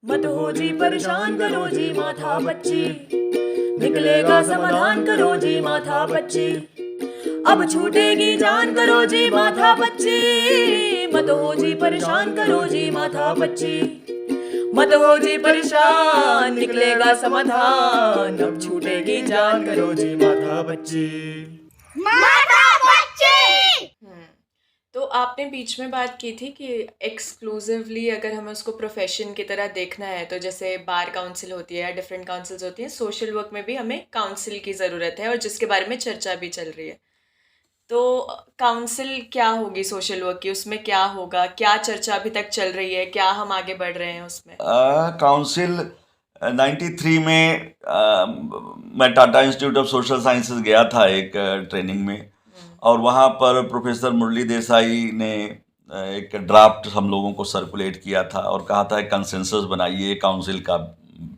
मत हो जी परेशान, करो जी माथा बच्ची, निकलेगा समाधान, करो जी माथा बच्ची। अब छूटेगी जान, करो जी माथा बच्ची, मत हो जी परेशान, करो जी माथा बच्ची। मत हो जी परेशान, निकलेगा समाधान, अब छूटेगी जान, करो जी माथा बच्ची। तो आपने बीच में बात की थी कि एक्सक्लूसिवली अगर हमें उसको प्रोफेशन की तरह देखना है, तो जैसे बार काउंसिल होती है या डिफरेंट काउंसिल्स होती हैं, सोशल वर्क में भी हमें काउंसिल की ज़रूरत है और जिसके बारे में चर्चा भी चल रही है। तो काउंसिल क्या होगी सोशल वर्क की, उसमें क्या होगा, क्या चर्चा अभी तक चल रही है, क्या हम आगे बढ़ रहे हैं उसमें? काउंसिल 93 में मैं Tata institute of social sciences गया था एक ट्रेनिंग में, और वहाँ पर प्रोफेसर मुरली देसाई ने एक ड्राफ्ट हम लोगों को सर्कुलेट किया था और कहा था कंसेंसस बनाइए, काउंसिल का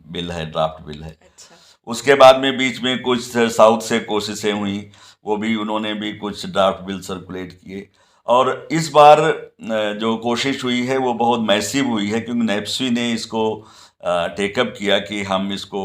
बिल है, ड्राफ्ट बिल है। अच्छा। उसके बाद में बीच में कुछ साउथ से कोशिशें हुई, वो भी उन्होंने भी कुछ ड्राफ्ट बिल सर्कुलेट किए। और इस बार जो कोशिश हुई है वो बहुत मैसिव हुई है, क्योंकि नेप्सी ने इसको टेकअप किया कि हम इसको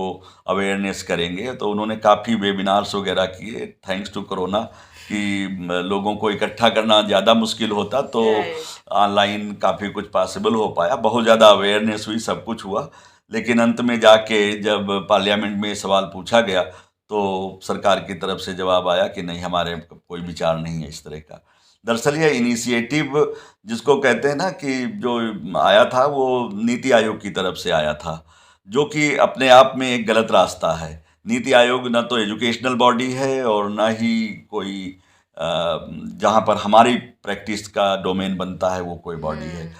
अवेयरनेस करेंगे। तो उन्होंने काफ़ी वेबिनार्स वगैरह किए, थैंक्स टू कोरोना, कि लोगों को इकट्ठा करना ज़्यादा मुश्किल होता, तो राइट। ऑनलाइन काफ़ी कुछ पॉसिबल हो पाया, बहुत ज़्यादा अवेयरनेस हुई, सब कुछ हुआ। लेकिन अंत में जाके जब पार्लियामेंट में सवाल पूछा गया तो सरकार की तरफ से जवाब आया कि नहीं, हमारे कोई विचार नहीं है इस तरह का। दरअसल ये इनिशिएटिव जिसको कहते हैं ना, कि जो आया था वो नीति आयोग की तरफ से आया था, जो कि अपने आप में एक गलत रास्ता है। नीति आयोग ना तो एजुकेशनल बॉडी है और ना ही कोई जहाँ पर हमारी प्रैक्टिस का डोमेन बनता है वो कोई बॉडी है।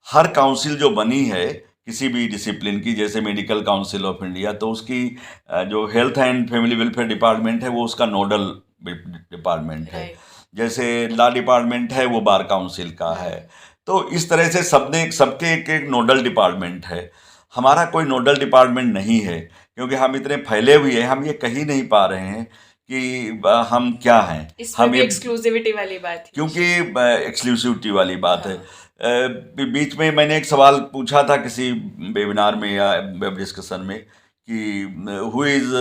हर काउंसिल जो बनी है किसी भी डिसिप्लिन की, जैसे मेडिकल काउंसिल ऑफ इंडिया, तो उसकी जो health and family welfare department है वो उसका नोडल डिपार्टमेंट है। राइट। जैसे लॉ डिपार्टमेंट है वो बार काउंसिल का है। तो इस तरह से सबने सबके एक एक नोडल डिपार्टमेंट है। हमारा कोई नोडल डिपार्टमेंट नहीं है, क्योंकि हम इतने फैले हुए हैं, हम ये कह ही नहीं पा रहे हैं कि हम क्या हैं। इसमें हम भी ये एक्सक्लूसिविटी वाली बात थी। क्योंकि एक्सक्लूसिविटी वाली बात है। हाँ। बीच में मैंने एक सवाल पूछा था किसी वेबिनार में या वेब डिस्कशन में कि who is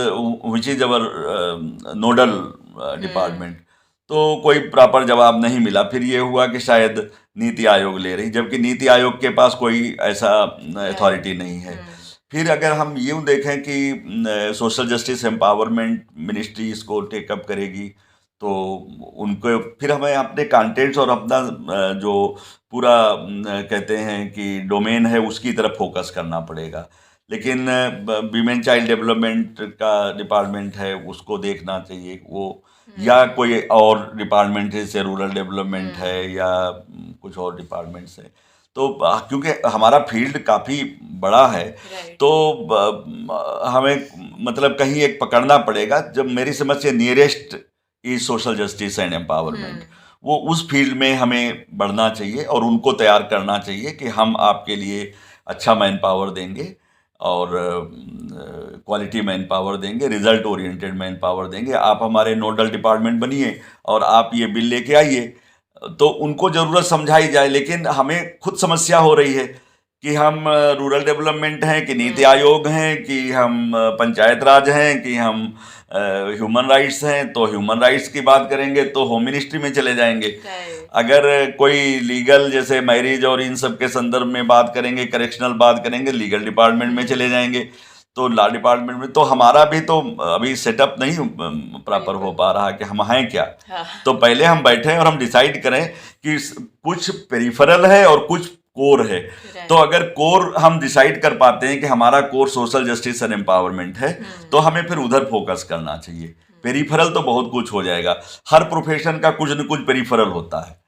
which is our nodal department, तो कोई प्रॉपर जवाब नहीं मिला। फिर ये हुआ कि शायद नीति आयोग ले रही, जबकि नीति आयोग के पास कोई ऐसा अथॉरिटी नहीं है। फिर अगर हम यूँ देखें कि सोशल जस्टिस एम्पावरमेंट मिनिस्ट्री इसको टेकअप करेगी, तो उनको फिर हमें अपने कंटेंट्स और अपना जो पूरा कहते हैं कि डोमेन है उसकी तरफ फोकस करना पड़ेगा। लेकिन वीमेन चाइल्ड डेवलपमेंट का डिपार्टमेंट है, उसको देखना चाहिए वो, या कोई और डिपार्टमेंट है, जैसे रूरल डेवलपमेंट है या कुछ और डिपार्टमेंट्स है। तो क्योंकि हमारा फील्ड काफ़ी बड़ा है, राइट। तो हमें मतलब कहीं एक पकड़ना पड़ेगा। जब मेरी समझ से nearest is social justice and empowerment, वो उस फील्ड में हमें बढ़ना चाहिए और उनको तैयार करना चाहिए कि हम आपके लिए अच्छा मैन पावर देंगे और क्वालिटी मैन पावर देंगे, रिजल्ट ओरिएंटेड मैन पावर देंगे। आप हमारे नोडल डिपार्टमेंट बनिए और आप ये बिल लेके आइए, तो उनको ज़रूरत समझाई जाए। लेकिन हमें खुद समस्या हो रही है कि हम रूरल डेवलपमेंट हैं, कि नीति आयोग हैं, कि हम पंचायत राज हैं, कि हम ह्यूमन राइट्स हैं। तो ह्यूमन राइट्स की बात करेंगे तो होम मिनिस्ट्री में चले जाएंगे। राइट। अगर कोई लीगल जैसे मैरिज और इन सब के संदर्भ में बात करेंगे, करेक्शनल बात करेंगे, लीगल डिपार्टमेंट में चले जाएंगे। तो लॉ डिपार्टमेंट में तो हमारा भी तो अभी सेटअप नहीं प्रॉपर हो पा रहा कि हम हैं क्या। हाँ। तो पहले हम बैठें और हम डिसाइड करें कि कुछ पेरिफेरल है और कुछ कोर है। तो अगर कोर हम डिसाइड कर पाते हैं कि हमारा core social justice and empowerment है, तो हमें फिर उधर फोकस करना चाहिए। पेरिफेरल तो बहुत कुछ हो जाएगा, हर प्रोफेशन का कुछ न कुछ पेरिफेरल होता है।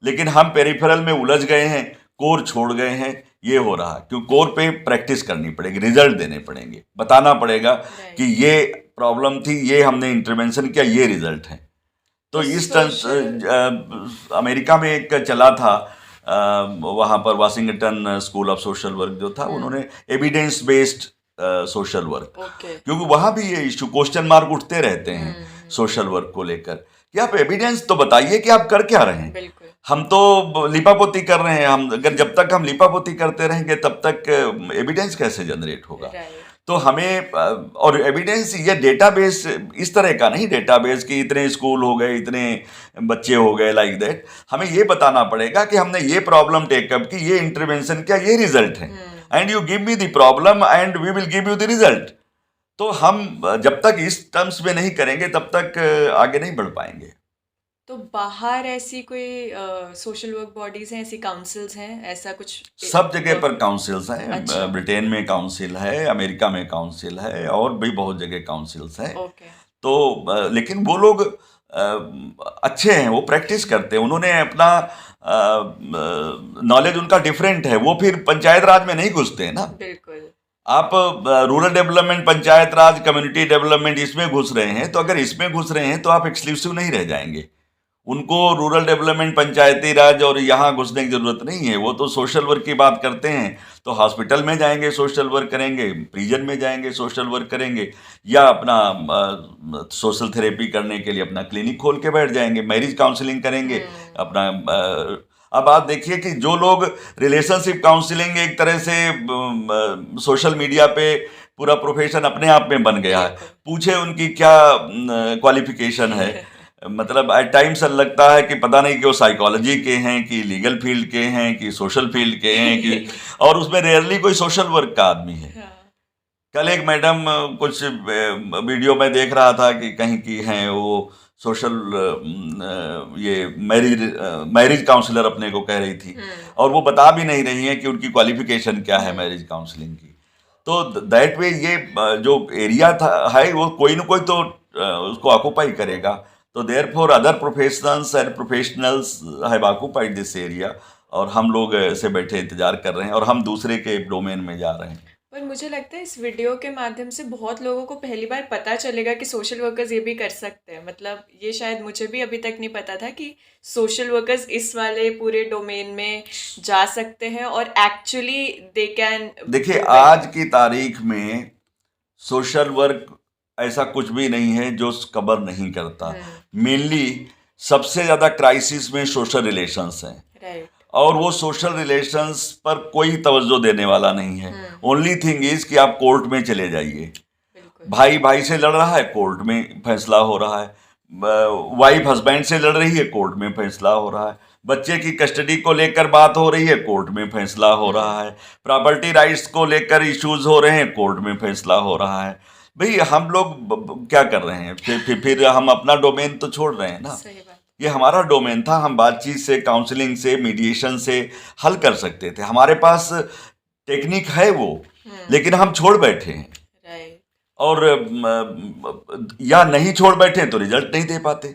लेकिन हम पेरिफेरल में उलझ गए हैं, कोर छोड़ गए हैं। ये हो रहा क्यों? कोर पे प्रैक्टिस करनी पड़ेगी, रिजल्ट देने पड़ेंगे, बताना पड़ेगा कि ये प्रॉब्लम थी, ये हमने इंटरवेंशन किया, ये रिजल्ट है। तो इस तरह अमेरिका में एक चला था, वहाँ पर Washington school of social work जो था, उन्होंने एविडेंस बेस्ड सोशल वर्क, क्योंकि वहाँ भी ये इशू क्वेश्चन मार्क उठते रहते हैं सोशल वर्क को लेकर कि आप एविडेंस तो बताइए कि आप कर क्या रहे हैं। बिल्कुल। हम तो लिपापोती कर रहे हैं, हम अगर जब तक हम लिपापोती करते रहेंगे तब तक एविडेंस कैसे जनरेट होगा। राइट। तो हमें और एविडेंस ये डेटाबेस इस तरह का नहीं, डेटाबेस कि इतने स्कूल हो गए, इतने बच्चे हो गए, लाइक दैट। हमें ये बताना पड़ेगा कि हमने ये प्रॉब्लम टेकअप की, ये इंटरवेंशन किया, ये रिजल्ट है, and you give me the problem and we will give you the result. तो हम जब तक इस टर्म्स में नहीं करेंगे तब तक आगे नहीं बढ़ पाएंगे। तो बाहर ऐसी कोई सोशल वर्क बॉडीज हैं, ऐसी काउंसिल्स हैं, ऐसा कुछ? सब जगह पर काउंसिल्स हैं। अच्छा। ब्रिटेन में काउंसिल है, अमेरिका में काउंसिल है, और भी बहुत जगह काउंसिल्स हैं। ओके। तो लेकिन वो लोग अच्छे हैं, वो प्रैक्टिस करते हैं, उन्होंने अपना नॉलेज उनका डिफरेंट है, वो फिर पंचायत राज में नहीं घुसते हैं ना। बिल्कुल। आप रूरल डेवलपमेंट, पंचायत राज, कम्युनिटी डेवलपमेंट इसमें घुस रहे हैं, तो अगर इसमें घुस रहे हैं तो आप एक्सक्लूसिव नहीं रह जाएंगे। उनको रूरल डेवलपमेंट, पंचायती राज और यहाँ घुसने की जरूरत नहीं है। वो तो सोशल वर्क की बात करते हैं, तो हॉस्पिटल में जाएंगे सोशल वर्क करेंगे, प्रिजन में जाएंगे सोशल वर्क करेंगे, या अपना सोशल थेरेपी करने के लिए अपना क्लिनिक खोल के बैठ जाएंगे, मैरिज काउंसलिंग करेंगे अपना। अब आप देखिए कि जो लोग रिलेशनशिप काउंसलिंग एक तरह से सोशल मीडिया पे पूरा प्रोफेशन अपने आप में बन गया है। पूछे उनकी क्या क्वालिफिकेशन है, मतलब एट टाइम्स लगता है कि पता नहीं कि वो साइकोलॉजी के हैं, कि लीगल फील्ड के हैं, कि सोशल फील्ड के हैं, कि और उसमें रेयरली कोई सोशल वर्क का आदमी है। कल एक मैडम कुछ वीडियो में देख रहा था कि कहीं की हैं, वो सोशल ये मैरिज काउंसलर अपने को कह रही थी, और वो बता भी नहीं रही है कि उनकी क्वालिफिकेशन क्या है मैरिज काउंसलिंग की। तो दैट वे ये जो एरिया था है वो कोई ना कोई तो उसको ऑक्यूपाई करेगा। तो therefore other professionals and professionals have occupied this area, और हम लोग ऐसे बैठे इंतजार कर रहे हैं, और हम दूसरे के डोमेन में जा रहे हैं। पर मुझे लगता है इस वीडियो के माध्यम से बहुत लोगों को पहली बार पता चलेगा कि सोशल वर्कर्स ये भी कर सकते हैं। मतलब ये शायद मुझे भी अभी तक नहीं पता था कि सोशल वर्कर्स इस वाले पूरे डोमेन में जा सकते हैं और एक्चुअली दे कैन। देखिए, आज की तारीख में सोशल वर्क ऐसा कुछ भी नहीं है जो कवर नहीं करता। मेनली सबसे ज़्यादा क्राइसिस में सोशल रिलेशंस हैं, राइट। और वो सोशल रिलेशंस पर कोई तवज्जो देने वाला नहीं है। ओनली थिंग इज कि आप कोर्ट में चले जाइए, भाई भाई से लड़ रहा है, कोर्ट में फैसला हो रहा है, वाइफ हस्बैंड से लड़ रही है, कोर्ट में फैसला हो रहा है, बच्चे की कस्टडी को लेकर बात हो रही है, कोर्ट में फैसला हो रहा है, प्रॉपर्टी राइट्स को लेकर इश्यूज हो रहे हैं, कोर्ट में फैसला हो रहा है। भाई हम लोग क्या कर रहे हैं? फिर हम अपना डोमेन तो छोड़ रहे हैं ना। सही बात। ये हमारा डोमेन था, हम बातचीत से, काउंसलिंग से, मीडिएशन से हल कर सकते थे। हमारे पास टेक्निक है वो, लेकिन हम छोड़ बैठे हैं, राइट। और या नहीं छोड़ बैठे तो रिजल्ट नहीं दे पाते।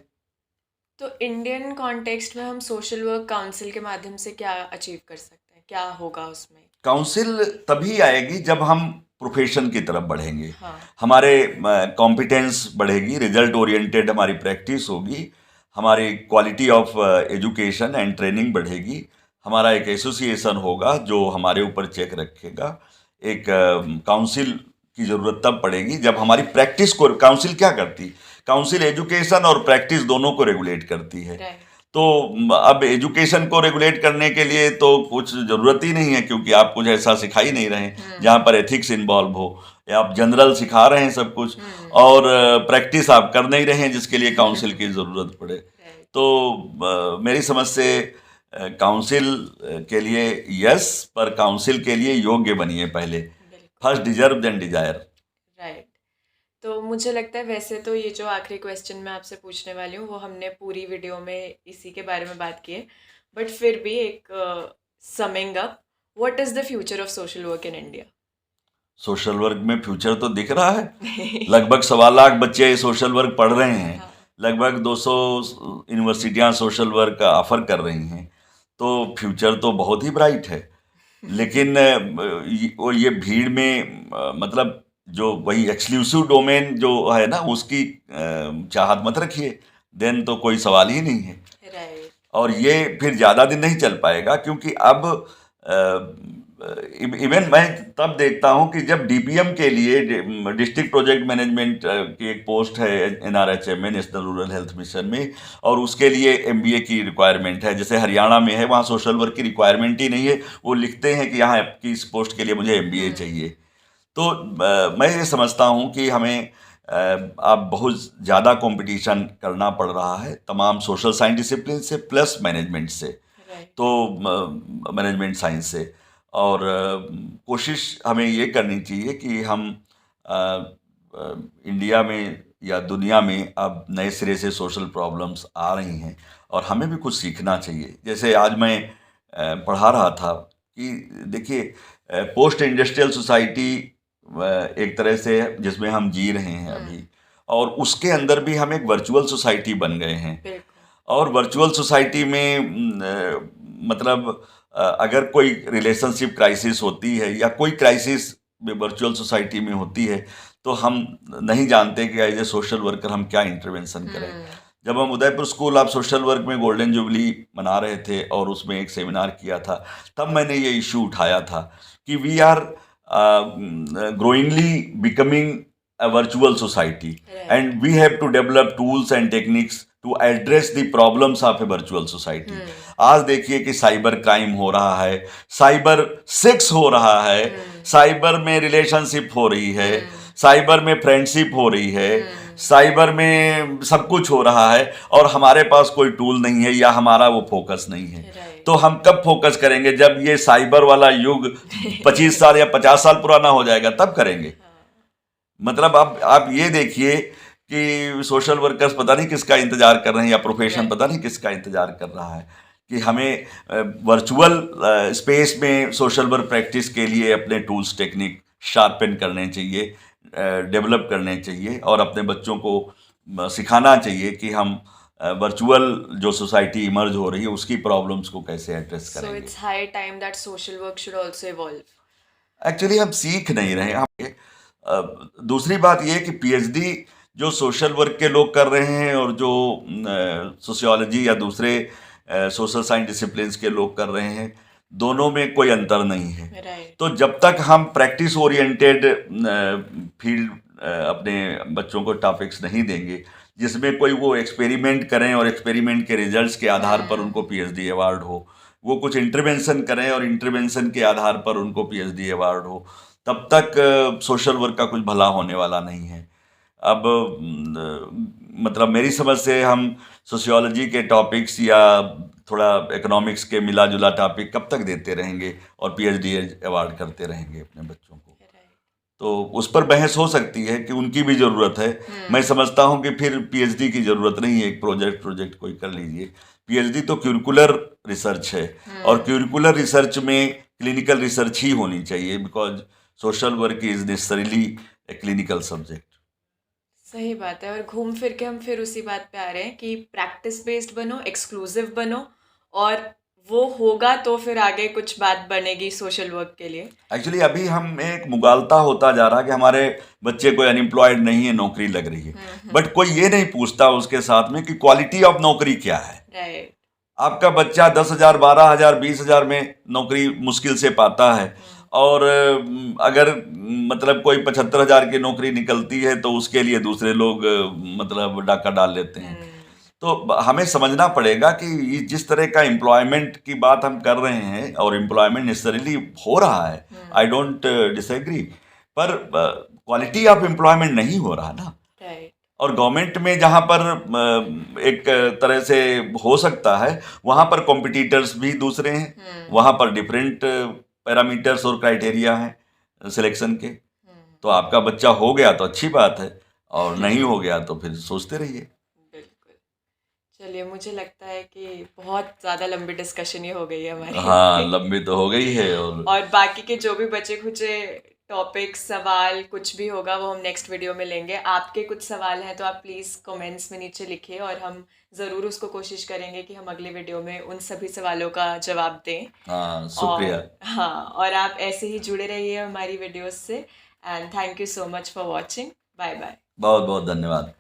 तो इंडियन कॉन्टेक्स्ट में हम सोशल वर्क काउंसिल के माध्यम से क्या अचीव कर सकते हैं? क्या होगा उसमें? काउंसिल तभी आएगी जब हम प्रोफेशन की तरफ बढ़ेंगे। हाँ। हमारे कॉम्पिटेंस बढ़ेगी, रिजल्ट ओरिएंटेड हमारी प्रैक्टिस होगी, हमारी quality of education and training बढ़ेगी, हमारा एक एसोसिएशन होगा जो हमारे ऊपर चेक रखेगा। एक काउंसिल की ज़रूरत तब पड़ेगी जब हमारी प्रैक्टिस को, काउंसिल क्या करती? काउंसिल एजुकेशन और प्रैक्टिस दोनों को रेगुलेट करती है। तो अब एजुकेशन को रेगुलेट करने के लिए तो कुछ ज़रूरत ही नहीं है, क्योंकि आप कुछ ऐसा सिखा ही नहीं रहे जहाँ पर एथिक्स इन्वॉल्व हो, या आप जनरल सिखा रहे हैं सब कुछ, और प्रैक्टिस आप कर नहीं रहे हैं जिसके लिए काउंसिल की ज़रूरत पड़े। तो मेरी समझ से काउंसिल के लिए यस, पर काउंसिल के लिए योग्य बनिए पहले। First deserve then desire. Right. तो मुझे लगता है वैसे तो ये जो आखिरी क्वेश्चन मैं आपसे पूछने वाली हूँ वो हमने पूरी वीडियो में इसी के बारे में बात की है, बट फिर भी एक summing up, what is the future of social work in India? Social work में फ्यूचर तो दिख रहा है। लगभग 1.25 लाख बच्चे सोशल वर्क पढ़ रहे हैं। लगभग 200 यूनिवर्सिटियाँ सोशल वर्क ऑफर कर रही हैं। तो फ्यूचर तो बहुत ही ब्राइट है। लेकिन ये भीड़ में मतलब जो वही एक्सक्लूसिव डोमेन जो है ना, उसकी चाहत मत रखिए, देन तो कोई सवाल ही नहीं है। राइट। और ये फिर ज़्यादा दिन नहीं चल पाएगा, क्योंकि अब इवन मैं तब देखता हूं कि जब डीपीएम के लिए डिस्ट्रिक्ट प्रोजेक्ट मैनेजमेंट की एक पोस्ट है एनआरएचएम में, नेशनल रूरल हेल्थ मिशन में, और उसके लिए एमबीए की रिक्वायरमेंट है। जैसे हरियाणा में है, वहाँ सोशल वर्क की रिक्वायरमेंट ही नहीं है, वो लिखते हैं कि यहाँ आपकी इस पोस्ट के लिए मुझे एमबीए चाहिए। तो मैं ये समझता हूँ कि हमें अब बहुत ज़्यादा कंपटीशन करना पड़ रहा है तमाम सोशल साइंस डिसिप्लिन से प्लस मैनेजमेंट से, राइट। तो मैनेजमेंट साइंस से। और कोशिश हमें ये करनी चाहिए कि हम इंडिया में या दुनिया में अब नए सिरे से सोशल प्रॉब्लम्स आ रही हैं और हमें भी कुछ सीखना चाहिए। जैसे आज मैं पढ़ा रहा था कि देखिए, पोस्ट इंडस्ट्रियल सोसाइटी एक तरह से जिसमें हम जी रहे हैं अभी, और उसके अंदर भी हम एक वर्चुअल सोसाइटी बन गए हैं। बिल्कुल। और वर्चुअल सोसाइटी में मतलब अगर कोई रिलेशनशिप क्राइसिस होती है या कोई क्राइसिस वर्चुअल सोसाइटी में होती है, तो हम नहीं जानते कि एज ए सोशल वर्कर हम क्या इंटरवेंशन करें। जब हम Udaipur school of social work में गोल्डन जुबली मना रहे थे और उसमें एक सेमिनार किया था, तब मैंने ये इशू उठाया था कि we are growingly becoming a virtual society, Right. and we have to develop tools and techniques to address the problems of a virtual society. आज देखिए कि साइबर क्राइम हो रहा है, साइबर सेक्स हो रहा है, साइबर में रिलेशनशिप हो रही है, साइबर में फ्रेंडशिप हो रही है, साइबर में सब कुछ हो रहा है, और हमारे पास कोई टूल नहीं है या हमारा वो फोकस नहीं है। Right. तो हम कब फोकस करेंगे? जब ये साइबर वाला युग 25 साल या 50 साल पुराना हो जाएगा, तब करेंगे। मतलब आप ये देखिए कि सोशल वर्कर्स पता नहीं किसका इंतजार कर रहे हैं, या प्रोफेशन पता नहीं किसका इंतजार कर रहा है कि हमें वर्चुअल स्पेस में सोशल वर्क प्रैक्टिस के लिए अपने टूल्स टेक्निक शार्पन करने चाहिए, डेवलप करने चाहिए, और अपने बच्चों को सिखाना चाहिए कि हम वर्चुअल जो सोसाइटी इमर्ज हो रही है उसकी प्रॉब्लम्स को कैसे एड्रेस So करेंगे। it's high time that social work should also evolve. Actually हम सीख नहीं रहे हैं। दूसरी बात ये है कि पीएचडी जो सोशल वर्क के लोग कर रहे हैं और जो सोशियोलॉजी या दूसरे सोशल साइंस डिसिप्लिन्स के लोग कर रहे हैं, दोनों में कोई अंतर नहीं है। Right. तो जब तक हम प्रैक्टिस ओरिएंटेड फील्ड अपने बच्चों को टॉपिक्स नहीं देंगे जिसमें कोई वो एक्सपेरिमेंट करें और एक्सपेरिमेंट के रिजल्ट्स के आधार पर उनको पीएचडी अवार्ड हो, वो कुछ इंटरवेंशन करें और इंटरवेंशन के आधार पर उनको पीएचडी अवार्ड हो, तब तक सोशल वर्क का कुछ भला होने वाला नहीं है। अब मतलब मेरी समझ से हम सोशियोलॉजी के टॉपिक्स या थोड़ा इकोनॉमिक्स के मिला जुला टॉपिक कब तक देते रहेंगे और पीएचडी अवार्ड करते रहेंगे अपने बच्चों को? तो उस पर बहस हो सकती है कि उनकी भी ज़रूरत है। मैं समझता हूँ कि फिर पीएचडी की ज़रूरत नहीं है, एक प्रोजेक्ट कोई कर लीजिए। पीएचडी तो क्यूरिकुलर रिसर्च है, और क्यूरिकुलर रिसर्च में क्लिनिकल रिसर्च ही होनी चाहिए, because social work is necessarily a clinical subject. सही बात है। और घूम फिर के हम फिर उसी बात पे आ रहे हैं कि प्रैक्टिस बेस्ड बनो, एक्सक्लूसिव बनो, और वो होगा तो फिर आगे कुछ बात बनेगी सोशल वर्क के लिए। एक्चुअली अभी हम एक मुगालता होता जा रहा है कि हमारे बच्चे कोई अनएम्प्लॉयड नहीं है, नौकरी लग रही है, बट कोई ये नहीं पूछता उसके साथ में कि क्वालिटी ऑफ नौकरी क्या है। राइट। आपका बच्चा 10,000, 12,000, 20,000 में नौकरी मुश्किल से पाता है, और अगर मतलब कोई 75,000 की नौकरी निकलती है तो उसके लिए दूसरे लोग मतलब डाका डाल लेते हैं। तो हमें समझना पड़ेगा कि जिस तरह का एम्प्लॉयमेंट की बात हम कर रहे हैं, और एम्प्लॉयमेंट नेसेसरीली हो रहा है, आई डोंट डिसएग्री, पर क्वालिटी ऑफ एम्प्लॉयमेंट नहीं हो रहा ना। राइट। और गवर्नमेंट में जहाँ पर एक तरह से हो सकता है, वहाँ पर कॉम्पिटिटर्स भी दूसरे हैं, वहाँ पर डिफरेंट पैरामीटर्स और क्राइटेरिया हैं सिलेक्शन के। तो आपका बच्चा हो गया तो अच्छी बात है, और नहीं हो गया तो फिर सोचते रहिए। बिल्कुल। चलिए, मुझे लगता है कि बहुत ज़्यादा लंबी डिस्कशन ये हो गई है हमारी। हाँ, लंबी तो हो गई है। और बाकी के जो भी बचे खुचे टॉपिक, सवाल कुछ भी होगा वो हम नेक्स्ट वीडियो में लेंगे। आपके कुछ सवाल हैं तो आप प्लीज़ कमेंट्स में नीचे लिखिए, और हम ज़रूर उसको कोशिश करेंगे कि हम अगले वीडियो में उन सभी सवालों का जवाब दें। हाँ, शुक्रिया। और आप ऐसे ही जुड़े रहिए हमारी वीडियोस से। And thank you so much for watching. Bye bye. बहुत बहुत धन्यवाद।